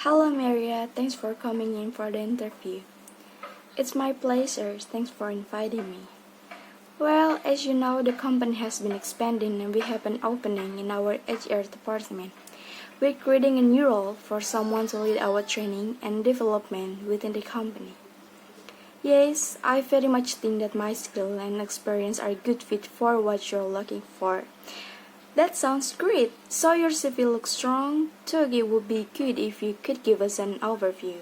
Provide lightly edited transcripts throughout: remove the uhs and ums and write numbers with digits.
Hello Maria, thanks for coming in for the interview. It's my pleasure, thanks for inviting me. Well, as you know, the company has been expanding and we have an opening in our HR department. We're creating a new role for someone to lead our training and development within the company. Yes, I very much think that my skill and experience are a good fit for what you're looking for. That sounds great. So your CV looks strong. Thought it would be good if you could give us an overview,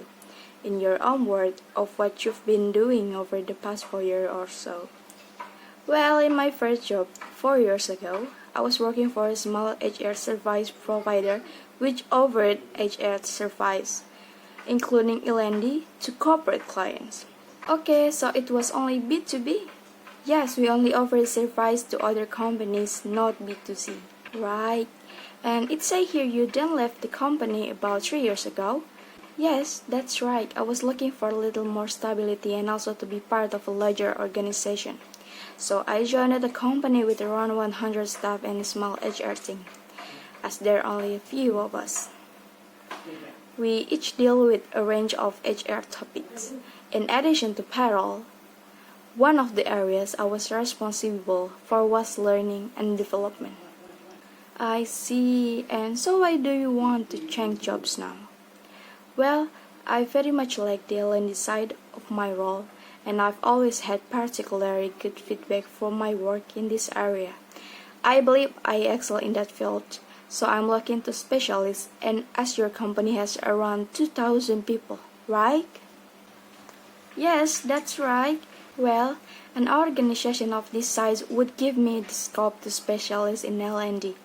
in your own words, of what you've been doing over the past 4 years or so. Well, in my first job, 4 years ago, I was working for a small HR service provider which offered HR service, including L&D, to corporate clients. Okay, so it was only B2B? Yes, we only offer service to other companies, not B2C. Right. And it say here you then left the company about 3 years ago? Yes, that's right. I was looking for a little more stability and also to be part of a larger organization. So I joined a company with around 100 staff and a small HR team, as there are only a few of us. We each deal with a range of HR topics. In addition to payroll, one of the areas I was responsible for was learning and development. I see. And so why do you want to change jobs now? Well, I very much like the L&D side of my role, and I've always had particularly good feedback from my work in this area. I believe I excel in that field, so I'm looking to specialists, and as your company has around 2,000 people, right? Yes, that's right. Well, an organization of this size would give me the scope to specialize in L&D.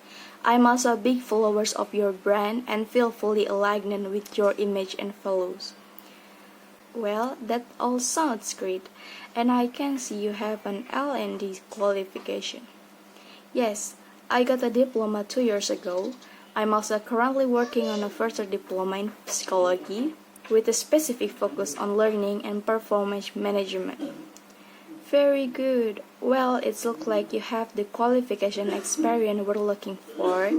I'm also a big follower of your brand and feel fully aligned with your image and values. Well, that all sounds great, and I can see you have an L&D qualification. Yes, I got a diploma 2 years ago. I'm also currently working on a further diploma in psychology with a specific focus on learning and performance management. Very good. Well, it looks like you have the qualification experience we're looking for.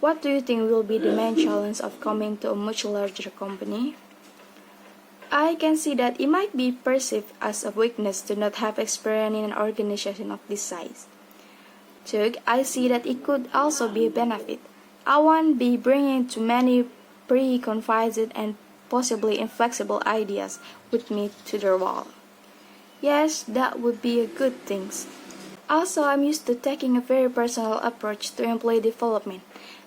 What do you think will be the main challenge of coming to a much larger company? I can see that it might be perceived as a weakness to not have experience in an organization of this size. Two, I see that it could also be a benefit. I won't be bringing too many preconceived and possibly inflexible ideas with me to the role. Yes, that would be a good thing. Also, I'm used to taking a very personal approach to employee development.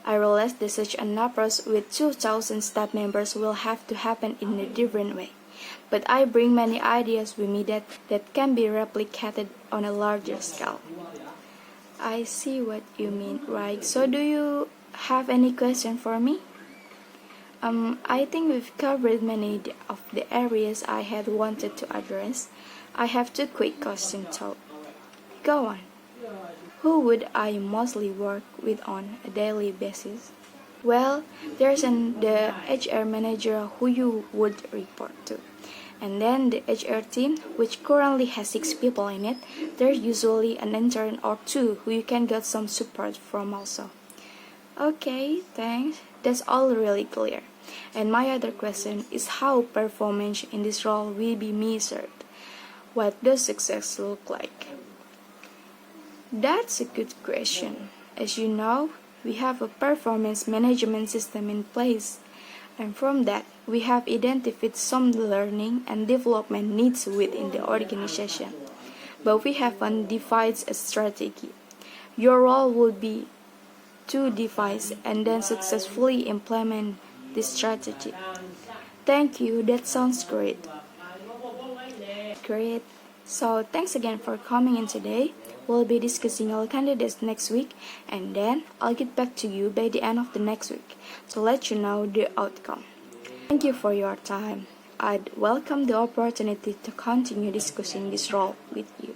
I realize that such an approach with 2,000 staff members will have to happen in a different way. But I bring many ideas with me that can be replicated on a larger scale. I see what you mean, right? So do you have any question for me? I think we've covered many of the areas I had wanted to address. I have two quick questions though. Go on. Who would I mostly work with on a daily basis? Well, there's the HR manager who you would report to. And then the HR team, which currently has 6 people in it, there's usually an intern or 2 who you can get some support from also. Okay, thanks. That's all really clear. And my other question is how performance in this role will be measured. What does success look like? That's a good question. As you know, we have a performance management system in place, and from that, we have identified some learning and development needs within the organization, but we haven't defined a strategy. Your role would be to devise and then successfully implement this strategy. Thank you, that sounds great. Great. So thanks again for coming in today. We'll be discussing our candidates next week, and then I'll get back to you by the end of the next week to let you know the outcome. Thank you for your time. I'd welcome the opportunity to continue discussing this role with you.